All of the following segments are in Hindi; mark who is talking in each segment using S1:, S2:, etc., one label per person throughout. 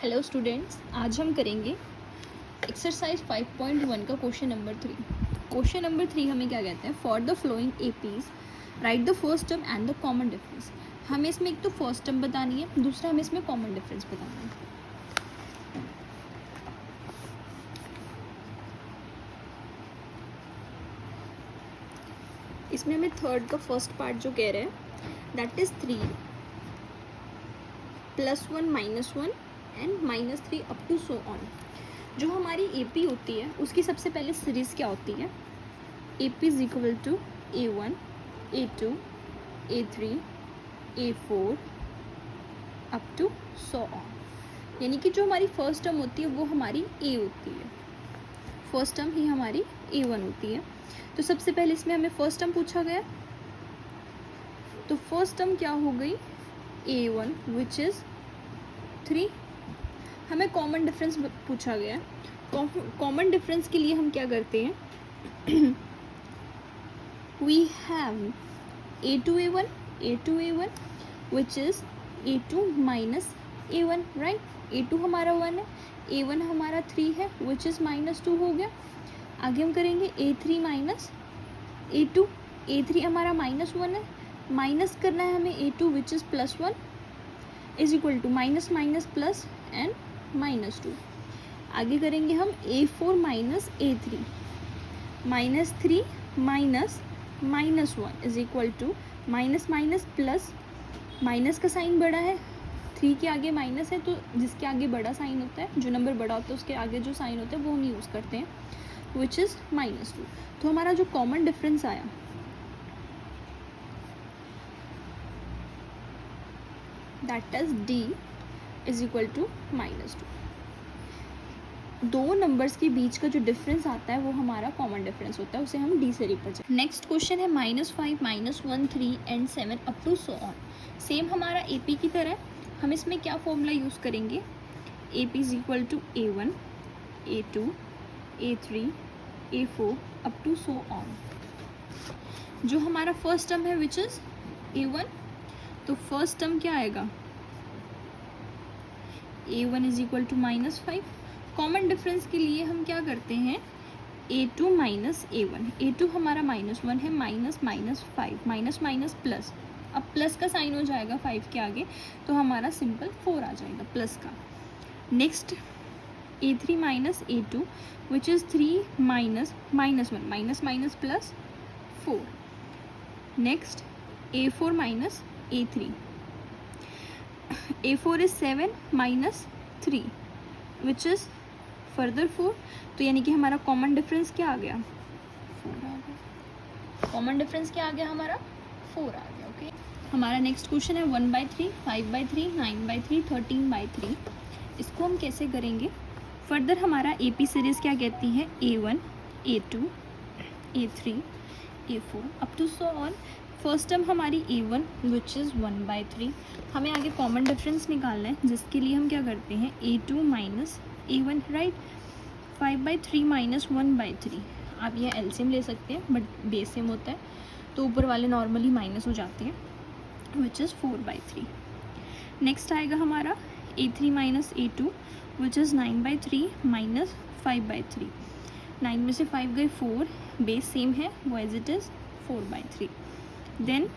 S1: हेलो स्टूडेंट्स, आज हम करेंगे एक्सरसाइज 5.1 का क्वेश्चन नंबर 3। क्वेश्चन नंबर 3 हमें क्या कहते हैं, for the flowing APs right the first term and the common difference. हमें इसमें एक तो फर्स्ट टर्म बतानी है, दूसरा हमें इसमें कॉमन डिफरेंस बताना है। इसमें हमें थर्ड का फर्स्ट पार्ट जो कह रहे हैं that is 3 +1 -1 and -3 up to so on. जो हमारी एपी होती है उसकी सबसे पहले सीरीज क्या होती है, AP is equal to A1 A2 A3 A4 up to so on. यानी कि जो हमारी फर्स्ट टर्म होती है वो हमारी A होती है, फर्स्ट टर्म ही हमारी A1 होती है। तो सबसे पहले इसमें हमें फर्स्ट टर्म पूछा गया, तो फर्स्ट टर्म क्या हो गई A1 विच इज़ 3। हमें कॉमन डिफरेंस पूछा गया है। कॉमन डिफरेंस के लिए हम क्या करते हैं we have A2 A1 which is A2 minus A1 right। A2 हमारा 1 है, A1 हमारा 3 है which is -2 हो गया। आगे हम करेंगे A3 माइनस A2, A3 हमारा -1 है, माइनस करना है हमें A2 which is +1 is equal to minus minus plus and -2। आगे करेंगे हम A4 minus A3, -3 minus -1 is equal to minus minus plus, minus का साइन बड़ा है, 3 के आगे माइनस है तो जिसके आगे बड़ा साइन होता है, जो नंबर बड़ा होता है उसके आगे जो साइन होता है वो हम यूज़ करते हैं विच इज़ -2। तो हमारा जो कॉमन डिफरेंस आया that is D is equal to -2। दो नंबर्स के बीच का जो डिफरेंस आता है वो हमारा कॉमन डिफरेंस होता है, उसे हम D से रिप्रेजेंट। नेक्स्ट क्वेश्चन है -5 -1 3 and 7 up to so on. Same हमारा AP की तरह हम इसमें क्या फॉर्मूला यूज़ करेंगे, AP is equal to A1 A2 A3 A4 up to so on. जो हमारा फर्स्ट टर्म है विच इज़ A1, तो फर्स्ट टर्म क्या आएगा A1 is equal to -5। Common difference के लिए हम क्या करते हैं A2 माइनस A1, A2 हमारा -1 है, माइनस -5 माइनस माइनस प्लस, अब प्लस का साइन हो जाएगा 5 के आगे तो हमारा सिंपल 4 आ जाएगा प्लस का। Next A3 minus A2 which is 3 minus -1 minus minus plus 4। Next A4 minus A3, A4 is 7 minus 3 which is further 4। तो यानी कि हमारा कॉमन डिफरेंस क्या आ गया, 4 आ गया। कॉमन डिफरेंस क्या आ गया हमारा, 4 आ गया। ओके हमारा नेक्स्ट क्वेश्चन है 1/3 5/3 9/3 13/3। इसको हम कैसे करेंगे, फर्दर हमारा AP सीरीज़ क्या कहती है A1 A2 A3 A4 up to so on. First term हमारी A1 विच इज़ 1/3। हमें आगे कॉमन डिफरेंस निकालना है जिसके लिए हम क्या करते हैं A2 minus A1 right. 5/3 minus 1/3, आप यह एलसीएम ले सकते हैं बट बेस सेम होता है तो ऊपर वाले नॉर्मली माइनस हो जाते हैं विच इज़ 4/3। नेक्स्ट आएगा हमारा A3 minus A2 which is 9/3 minus 5/3। 9 में से 5 गए 4, बेस सेम है वो as it is 4/3। Then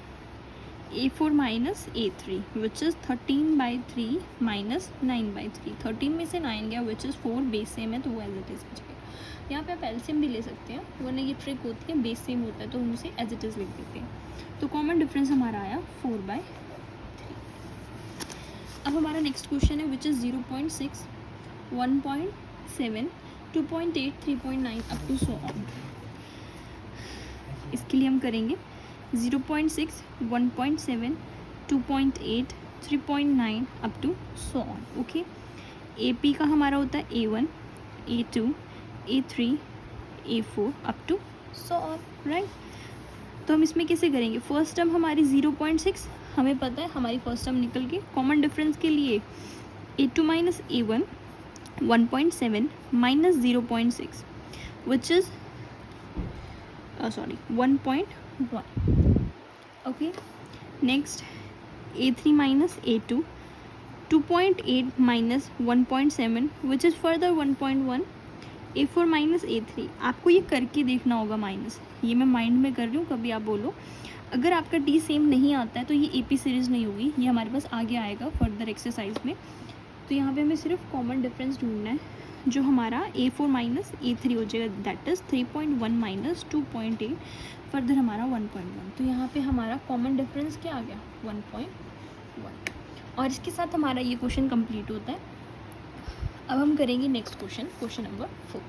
S1: A4 minus A3 which is 13/3 minus 9/3। 13 में से 9 गया विच इज़ 4, बेस सेम है तो वो एज इट इज़ बच गया। यहाँ पे आप एलसीएम भी ले सकते हैं, वरना ये ट्रिक होती है बेस सेम होता है तो हम उसे एज इट इज़ लिख देते हैं। तो कॉमन डिफरेंस हमारा आया 4/3। अब हमारा नेक्स्ट क्वेश्चन है which is 0.6 1.7 2.8 3.9 up to so on. इसके लिए हम करेंगे 0.6 1.7 2.8 3.9 up to so on. Okay AP का हमारा होता है A1 A2 A3 A4 up to so on right. तो हम इसमें कैसे करेंगे, फर्स्ट टर्म हमारी 0.6 हमें पता है, हमारी फर्स्ट टर्म निकल गई। कॉमन डिफरेंस के लिए A2 minus A1 1.7 minus 0.6 which is 1.1। Okay next A3 minus A2 2.8 minus 1.7 which is further 1.1. A4 minus A3, आपको ये करके देखना होगा माइनस, ये मैं माइंड में कर रही हूँ, कभी आप बोलो। अगर आपका डी सेम नहीं आता है तो ये AP सीरीज़ नहीं होगी, ये हमारे पास आगे आएगा फर्दर एक्सरसाइज में। तो यहाँ पे हमें सिर्फ कॉमन डिफरेंस ढूंढना है, जो हमारा A4 माइनस A3 हो जाएगा, दैट इज़ 3.1 माइनस 2.8, फर्दर हमारा 1.1। तो यहाँ पे हमारा कॉमन डिफरेंस क्या आ गया, 1.1। और इसके साथ हमारा ये क्वेश्चन कंप्लीट होता है। अब हम करेंगे नेक्स्ट क्वेश्चन, क्वेश्चन नंबर 4।